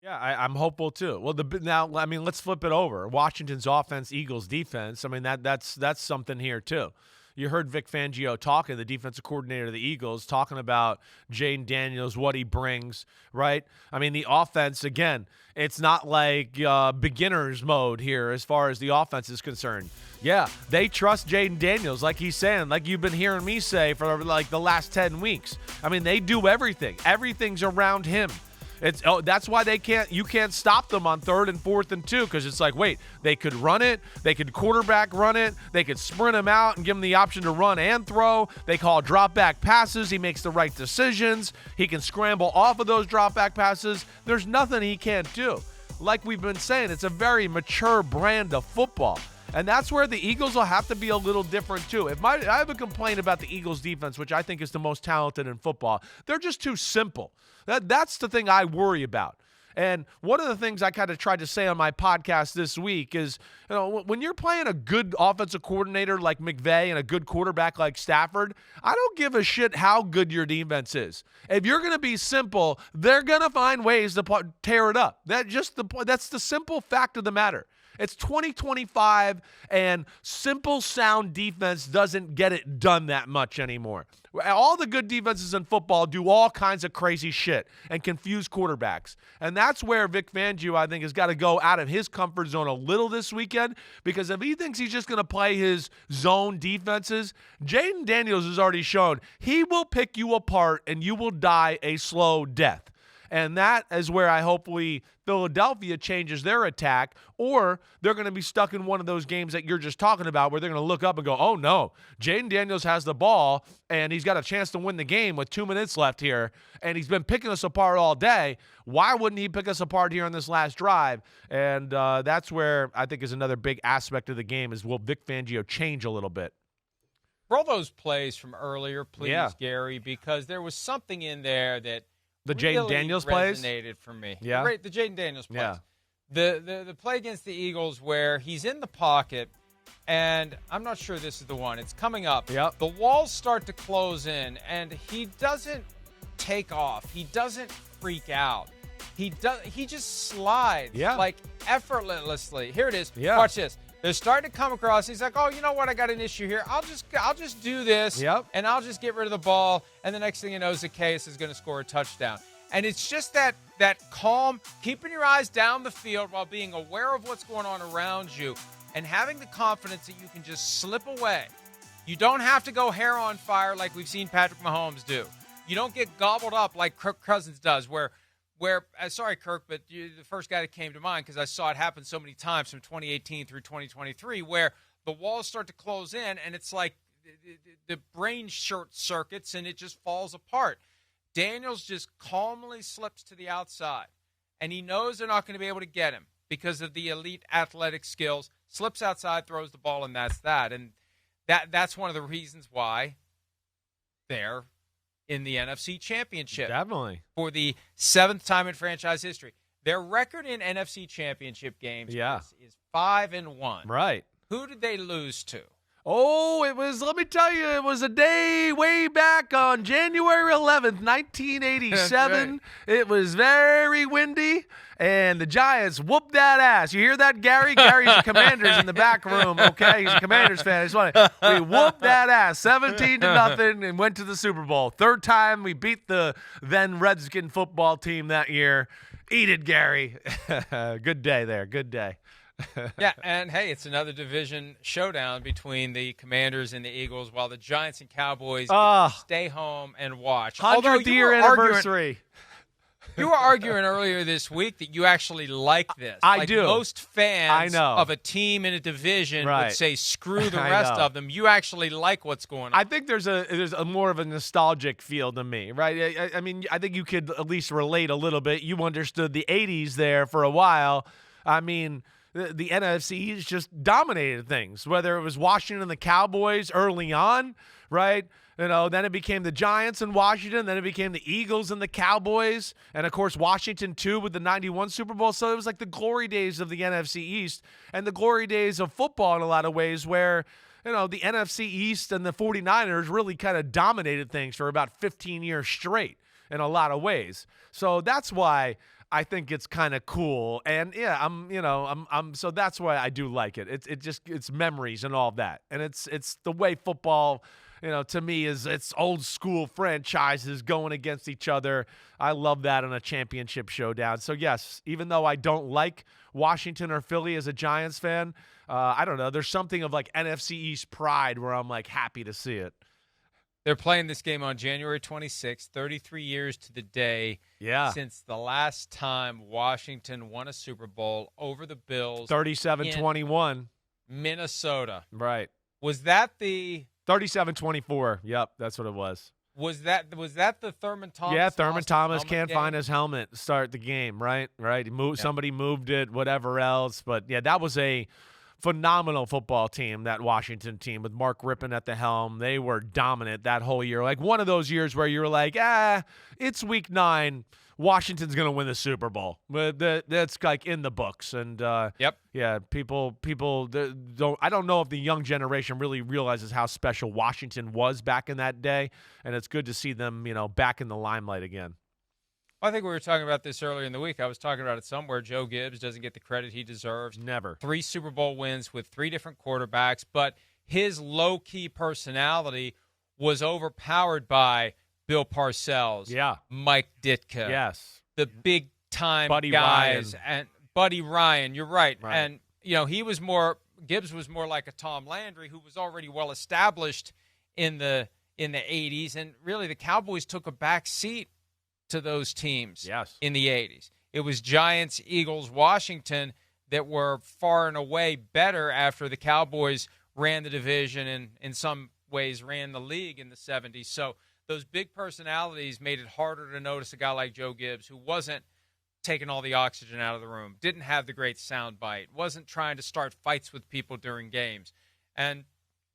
Yeah, I'm hopeful too. Well, now I mean, let's flip it over. Washington's offense, Eagles defense. I mean, that's something here too. You heard Vic Fangio talking, the defensive coordinator of the Eagles, talking about Jayden Daniels, what he brings, right? I mean, the offense, again, it's not like beginner's mode here as far as the offense is concerned. Yeah, they trust Jayden Daniels, like he's saying, like you've been hearing me say for like the last 10 weeks. I mean, they do everything. Everything's around him. That's why you can't stop them on 3rd and 4th and 2, because it's like, wait, they could run it, they could quarterback run it, they could sprint him out and give him the option to run and throw. They call drop back passes. He makes the right decisions. He can scramble off of those drop back passes. There's nothing he can't do. Like we've been saying, it's a very mature brand of football. And that's where the Eagles will have to be a little different too. I have a complaint about the Eagles defense, which I think is the most talented in football. They're just too simple. That's the thing I worry about. And one of the things I kind of tried to say on my podcast this week is, when you're playing a good offensive coordinator like McVay and a good quarterback like Stafford, I don't give a shit how good your defense is. If you're going to be simple, they're going to find ways to tear it up. That's the simple fact of the matter. It's 2025, and simple, sound defense doesn't get it done that much anymore. All the good defenses in football do all kinds of crazy shit and confuse quarterbacks. And that's where Vic Fangio, I think, has got to go out of his comfort zone a little this weekend, because if he thinks he's just going to play his zone defenses, Jayden Daniels has already shown he will pick you apart and you will die a slow death. And that is where hopefully Philadelphia changes their attack, or they're going to be stuck in one of those games that you're just talking about where they're going to look up and go, oh, no, Jayden Daniels has the ball, and he's got a chance to win the game with 2 minutes left here, and he's been picking us apart all day. Why wouldn't he pick us apart here on this last drive? And that's where I think is another big aspect of the game is, will Vic Fangio change a little bit? Roll those plays from earlier, please, yeah. Gary, because there was something in there that the really Jayden Daniels plays resonated for me. Yeah, the Jayden Daniels plays. Yeah. The play against the Eagles where he's in the pocket, and I'm not sure this is the one. It's coming up. Yep. The walls start to close in, and he doesn't take off. He doesn't freak out. He just slides like effortlessly. Here it is. Yeah. Watch this. They're starting to come across. He's like, oh, you know what? I got an issue here. I'll just do this, and I'll just get rid of the ball. And the next thing you know, Zacchaeus is going to score a touchdown. And it's just that calm, keeping your eyes down the field while being aware of what's going on around you and having the confidence that you can just slip away. You don't have to go hair on fire like we've seen Patrick Mahomes do. You don't get gobbled up like Kirk Cousins does, where sorry, Kirk, but you're the first guy that came to mind because I saw it happen so many times from 2018 through 2023, where the walls start to close in and it's like the brain short circuits and it just falls apart. Daniels just calmly slips to the outside, and he knows they're not going to be able to get him because of the elite athletic skills. Slips outside, throws the ball, and that's that. And that's one of the reasons why they're in the NFC Championship. Definitely. For the 7th time in franchise history. Their record in NFC Championship games is 5-1. Right. Who did they lose to? Oh, let me tell you, it was a day way back on January 11th, 1987. Right. It was very windy, and the Giants whooped that ass. You hear that, Gary? Gary's a Commanders in the back room, okay? He's a Commanders fan. It's funny. We whooped that ass 17-0 and went to the Super Bowl. 3rd time we beat the then Redskin football team that year. Eat it, Gary. Good day there. Good day. Yeah, and hey, it's another division showdown between the Commanders and the Eagles, while the Giants and Cowboys stay home and watch. 100th year anniversary. You were arguing earlier this week that you actually like this. I do. Most fans of a team in a division would say, screw the rest of them. You actually like what's going on. I think there's a more of a nostalgic feel to me, right? I mean, I think you could at least relate a little bit. You understood the 80s there for a while. I mean, the NFC East just dominated things, whether it was Washington and the Cowboys early on, right? Then it became the Giants and Washington. Then it became the Eagles and the Cowboys. And, of course, Washington, too, with the 91 Super Bowl. So it was like the glory days of the NFC East and the glory days of football in a lot of ways, where, the NFC East and the 49ers really kind of dominated things for about 15 years straight in a lot of ways. So that's why I think it's kind of cool. And yeah, I'm so that's why I do like it. It's memories and all that. And it's the way football, to me it's old school franchises going against each other. I love that in a championship showdown. So yes, even though I don't like Washington or Philly as a Giants fan, I don't know. There's something of like NFC East pride where I'm like happy to see it. They're playing this game on January 26th, 33 years to the day since the last time Washington won a Super Bowl over the Bills. 37-21. Minnesota. Right. Was that the 37-24? Yep, that's what it was. Was that the Thurman Thomas? Yeah, Thurman Thomas can't game? find his helmet to start the game, right? Right. Somebody moved it, whatever else. But, yeah, that was a phenomenal football team, that Washington team with Mark Rippon at the helm. They were dominant that whole year. Like one of those years where you're like, it's week 9. Washington's going to win the Super Bowl. But that's like in the books. And, yeah, people don't – I don't know if the young generation really realizes how special Washington was back in that day. And it's good to see them, back in the limelight again. I think we were talking about this earlier in the week. I was talking about it somewhere. Joe Gibbs doesn't get the credit he deserves. Never. 3 Super Bowl wins with 3 different quarterbacks, but his low-key personality was overpowered by Bill Parcells, Mike Ditka, the big-time guys, and Buddy Ryan. You're right. And, Gibbs was more like a Tom Landry who was already well-established in the 80s, and really the Cowboys took a back seat to those teams in the 80s. It was Giants, Eagles, Washington that were far and away better after the Cowboys ran the division and in some ways ran the league in the 70s. So those big personalities made it harder to notice a guy like Joe Gibbs who wasn't taking all the oxygen out of the room, didn't have the great sound bite, wasn't trying to start fights with people during games. And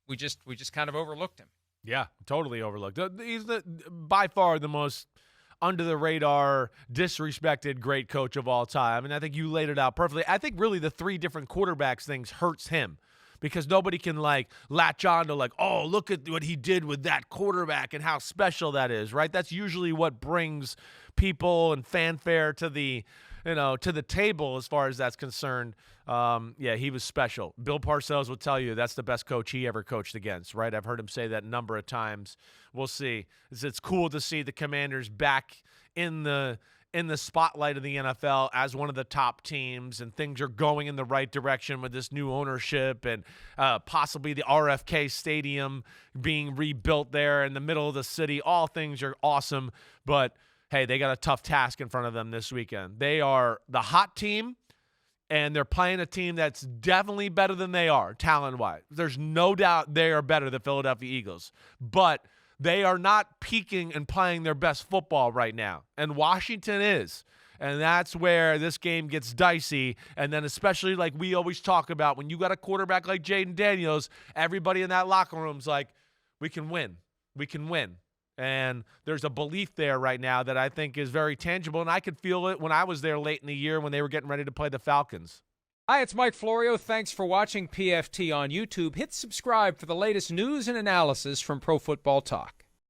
we just kind of overlooked him. Yeah, totally overlooked. He's by far the most under-the-radar, disrespected great coach of all time. And I think you laid it out perfectly. I think really the 3 different quarterbacks things hurts him because nobody can, latch on to, oh, look at what he did with that quarterback and how special that is, right? That's usually what brings people and fanfare to the table as far as that's concerned. He was special. Bill Parcells will tell you that's the best coach he ever coached against, right? I've heard him say that a number of times. We'll see. It's cool to see the Commanders back in the spotlight of the NFL as one of the top teams, and things are going in the right direction with this new ownership and possibly the RFK Stadium being rebuilt there in the middle of the city. All things are awesome, but hey, they got a tough task in front of them this weekend. They are the hot team, and they're playing a team that's definitely better than they are talent-wise. There's no doubt they are better than Philadelphia Eagles, but they are not peaking and playing their best football right now, and Washington is. And that's where this game gets dicey. And then especially like we always talk about, when you got a quarterback like Jayden Daniels, everybody in that locker room's like, we can win. We can win. And there's a belief there right now that I think is very tangible, and I could feel it when I was there late in the year when they were getting ready to play the Falcons. Hi, it's Mike Florio. Thanks for watching PFT on YouTube. Hit subscribe for the latest news and analysis from Pro Football Talk.